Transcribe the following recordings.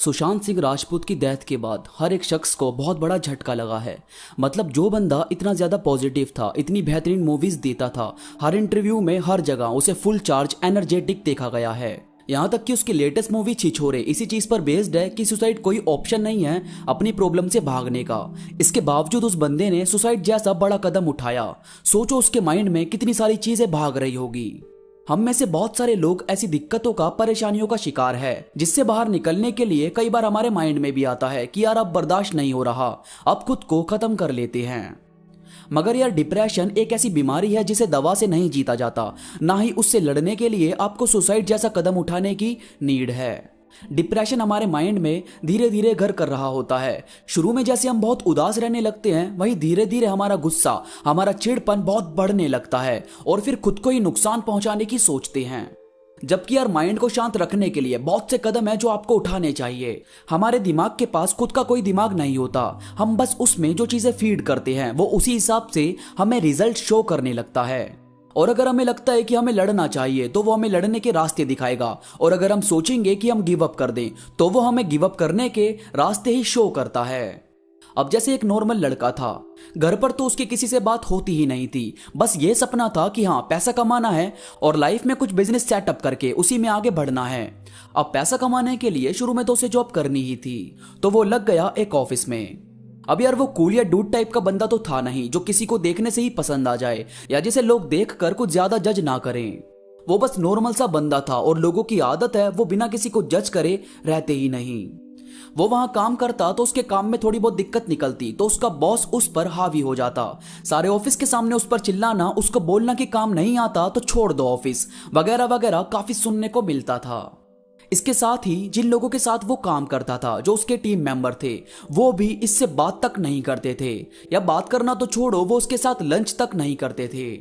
सुशांत सिंह राजपूत की डेथ के बाद हर एक शख्स को बहुत बड़ा झटका लगा है। मतलब जो बंदा इतना ज़्यादा पॉजिटिव था, इतनी बेहतरीन मूवीज़ देता था, हर इंटरव्यू में हर जगह उसे फुल चार्ज एनर्जेटिक देखा गया है। यहाँ तक कि उसकी लेटेस्ट मूवी छिछोरे इसी चीज़ पर बेस्ड है कि सुसाइड कोई ऑप्शन नहीं है अपनी प्रॉब्लम से भागने का। इसके बावजूद उस बंदे ने सुसाइड जैसा बड़ा कदम उठाया। सोचो उसके माइंड में कितनी सारी चीज़ें भाग रही होगी। हम में से बहुत सारे लोग ऐसी दिक्कतों का, परेशानियों का शिकार है जिससे बाहर निकलने के लिए कई बार हमारे माइंड में भी आता है कि यार अब बर्दाश्त नहीं हो रहा, अब खुद को खत्म कर लेते हैं। मगर यार डिप्रेशन एक ऐसी बीमारी है जिसे दवा से नहीं जीता जाता, ना ही उससे लड़ने के लिए आपको सुसाइड जैसा कदम उठाने की नीड है। डिप्रेशन हमारे माइंड में धीरे धीरे घर कर रहा होता है। शुरू में जैसे हम बहुत उदास रहने लगते हैं, वहीं धीरे धीरे हमारा गुस्सा, हमारा चिड़पन बहुत बढ़ने लगता है और फिर खुद को ही नुकसान पहुंचाने की सोचते हैं। जबकि यार माइंड को शांत रखने के लिए बहुत से कदम है जो आपको उठाने चाहिए। हमारे दिमाग के पास खुद का कोई दिमाग नहीं होता, हम बस उसमें जो चीजें फीड करते हैं वो उसी हिसाब से हमें रिजल्ट शो करने लगता है। और अगर हमें लगता है कि हमें लड़ना चाहिए तो वो हमें लड़ने के रास्ते दिखाएगा, और अगर हम सोचेंगे कि हम गिव अप कर दें तो वो हमें गिव अप करने के रास्ते ही शो करता है। अब जैसे एक नॉर्मल लड़का था, घर पर तो उसकी किसी से बात होती ही नहीं थी, बस ये सपना था कि हाँ पैसा कमाना है और लाइफ में कुछ बिजनेस सेटअप करके उसी में आगे बढ़ना है। अब पैसा कमाने के लिए शुरू में तो उसे जॉब करनी ही थी, तो वो लग गया एक ऑफिस में। अब यार वो कूल या डूड टाइप का बंदा तो था नहीं जो किसी को देखने से ही पसंद आ जाए या जिसे लोग देखकर कुछ ज्यादा जज ना करें। वो बस नॉर्मल सा बंदा था और लोगों की आदत है वो बिना किसी को जज करे रहते ही नहीं। वो वहां काम करता तो उसके काम में थोड़ी बहुत दिक्कत निकलती तो उसका बॉस उस पर हावी हो जाता। सारे ऑफिस के सामने उस पर चिल्लाना, उसको बोलना कि काम नहीं आता तो छोड़ दो ऑफिस, वगैरह वगैरह काफी सुनने को मिलता था। इसके साथ ही जिन लोगों के साथ वो काम करता था, जो उसके टीम मेंबर थे, वो भी इससे बात तक नहीं करते थे, या बात करना तो छोड़ो वो उसके साथ लंच तक नहीं करते थे।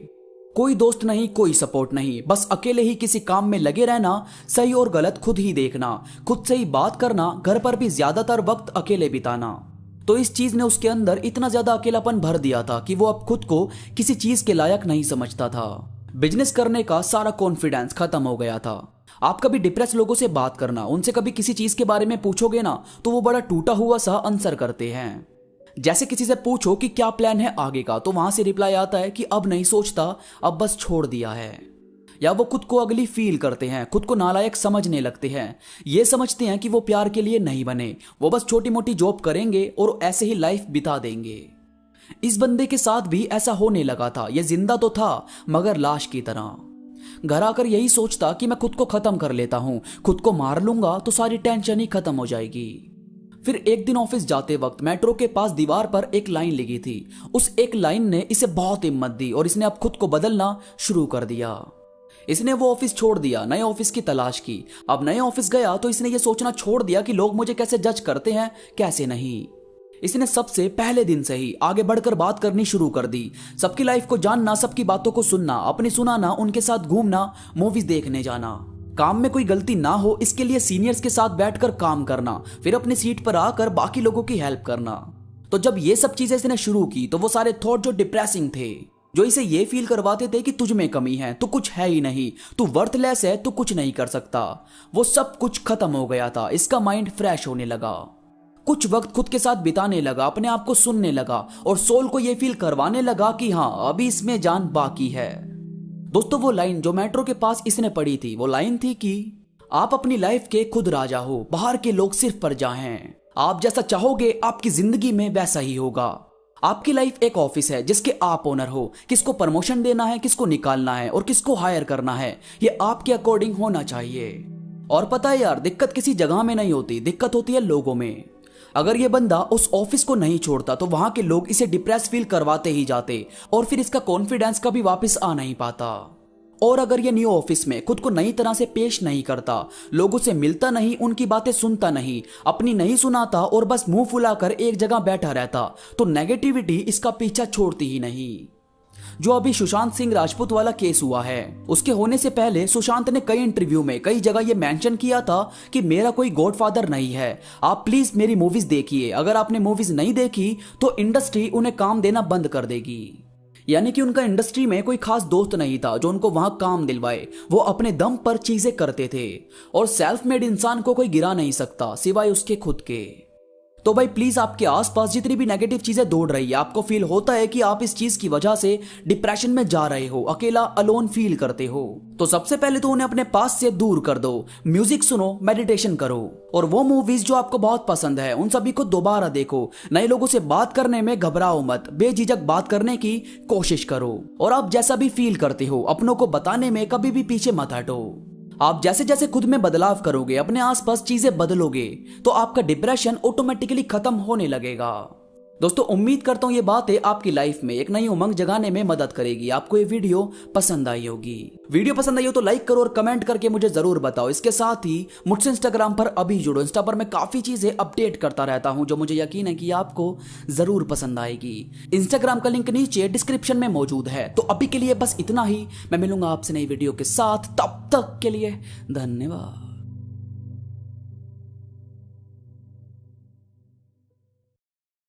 कोई दोस्त नहीं, कोई सपोर्ट नहीं, बस अकेले ही किसी काम में लगे रहना, सही और गलत खुद ही देखना, खुद से ही बात करना, घर पर भी ज्यादातर वक्त अकेले बिताना। तो इस चीज ने उसके अंदर इतना ज्यादा अकेलापन भर दिया था कि वो अब खुद को किसी चीज के लायक नहीं समझता था। बिजनेस करने का सारा कॉन्फिडेंस खत्म हो गया था। आप कभी डिप्रेस लोगों से बात करना, उनसे कभी किसी चीज के बारे में पूछोगे ना तो वो बड़ा टूटा हुआ सा आंसर करते हैं। जैसे किसी से पूछो कि क्या प्लान है आगे का, तो वहां से रिप्लाई आता है कि अब नहीं सोचता, अब बस छोड़ दिया है। या वो खुद को अगली फील करते हैं, खुद को नालायक समझने लगते हैं। ये समझते हैं कि वो प्यार के लिए नहीं बने, वो बस छोटी मोटी जॉब करेंगे और ऐसे ही लाइफ बिता देंगे। इस बंदे के साथ भी ऐसा होने लगा था। ये जिंदा तो था मगर लाश की तरह। घर आकर यही सोचता कि मैं खुद को खत्म कर लेता हूं, खुद को मार लूंगा तो सारी टेंशन ही खत्म हो जाएगी। फिर एक दिन ऑफिस जाते वक्त मेट्रो के पास दीवार पर एक लाइन लिखी थी। उस एक लाइन ने इसे बहुत हिम्मत दी और इसने अब खुद को बदलना शुरू कर दिया। इसने वो ऑफिस छोड़ दिया, नए ऑफिस की तलाश की। अब नए ऑफिस गया तो इसने ये सोचना छोड़ दिया कि लोग मुझे कैसे जज करते हैं, कैसे नहीं। इसने सबसे पहले दिन से ही आगे बढ़कर बात करनी शुरू कर दी। सबकी लाइफ को जानना, सबकी बातों को सुनना, अपनी सुनाना, उनके साथ घूमना, मूवीज देखने जाना। काम में कोई गलती ना हो इसके लिए सीनियर्स के साथ बैठकर काम करना, फिर अपनी सीट पर आकर बाकी लोगों की हेल्प करना। तो जब ये सब चीजें इसने शुरू की तो वो सारे थॉट जो डिप्रेसिंग थे, जो इसे ये फील करवाते थे कि तुझ में कमी है, तू कुछ है ही नहीं, तू वर्थलेस है, तू कुछ नहीं कर सकता, वो सब कुछ खत्म हो गया था। इसका माइंड फ्रेश होने लगा, कुछ वक्त खुद के साथ बिताने लगा, अपने आप को सुनने लगा और सोल को यह फील करवाने लगा कि हाँ अभी इसमें जान बाकी है। दोस्तों वो लाइन जो मेट्रो के पास इसने पढ़ी थी, वो लाइन थी कि आप अपनी लाइफ के खुद राजा हो, बाहर के लोग सिर्फ प्रजा हैं। आप जैसा चाहोगे आपकी जिंदगी में वैसा ही होगा। आपकी लाइफ एक ऑफिस है जिसके आप ओनर हो। किसको प्रमोशन देना है, किसको निकालना है और किसको हायर करना है, ये आपके अकॉर्डिंग होना चाहिए। और पता है यार, दिक्कत किसी जगह में नहीं होती, दिक्कत होती है लोगों में। अगर ये बंदा उस ऑफिस को नहीं छोड़ता तो वहां के लोग इसे डिप्रेस फील करवाते ही जाते और फिर इसका कॉन्फिडेंस कभी वापस आ नहीं पाता। और अगर ये न्यू ऑफिस में खुद को नई तरह से पेश नहीं करता, लोगों से मिलता नहीं, उनकी बातें सुनता नहीं, अपनी नहीं सुनाता और बस मुंह फुलाकर एक जगह बैठा रहता, तो नेगेटिविटी इसका पीछा छोड़ती ही नहीं। जो अभी सुशांत सिंह राजपूत वाला केस हुआ है, उसके होने से पहले सुशांत ने कई इंटरव्यू में कई जगह ये मेंशन किया था कि मेरा कोई गॉडफादर नहीं है, आप प्लीज मेरी मूवीज देखिए, अगर आपने मूवीज नहीं देखी तो इंडस्ट्री उन्हें काम देना बंद कर देगी। यानी कि उनका इंडस्ट्री में कोई खास दोस्त नहीं था जो उनको वहां काम दिलवाए। वो अपने दम पर चीजें करते थे और सेल्फ मेड इंसान को कोई गिरा नहीं सकता सिवाय उसके खुद के। तो भाई प्लीज आपके आसपास जितनी भी नेगेटिव चीजें दौड़ रही है, आपको फील होता है कि आप इस चीज की वजह से डिप्रेशन में जा रहे हो, अकेला अलोन फील करते हो, तो सबसे पहले तो उन्हें अपने पास से दूर कर दो। म्यूजिक सुनो, मेडिटेशन करो और वो मूवीज जो आपको बहुत पसंद है उन सभी को दोबारा देखो। नए लोगों से बात करने में घबराओ मत, बेझिझक बात करने की कोशिश करो और आप जैसा भी फील करते हो अपनों को बताने में कभी भी पीछे मत हटो। आप जैसे जैसे खुद में बदलाव करोगे, अपने आसपास चीजें बदलोगे, तो आपका डिप्रेशन ऑटोमेटिकली खत्म होने लगेगा। दोस्तों उम्मीद करता हूं ये बातें आपकी लाइफ में एक नई उमंग जगाने में मदद करेगी। आपको ये वीडियो पसंद आई होगी। वीडियो पसंद आई हो तो लाइक करो और कमेंट करके मुझे जरूर बताओ। इसके साथ ही मुझसे इंस्टाग्राम पर अभी जुड़ो। इंस्टा पर मैं काफी चीजें अपडेट करता रहता हूं जो मुझे यकीन है कि आपको जरूर पसंद आएगी। इंस्टाग्राम का लिंक नीचे डिस्क्रिप्शन में मौजूद है। तो अभी के लिए बस इतना ही। मैं मिलूंगा आपसे नई वीडियो के साथ, तब तक के लिए धन्यवाद।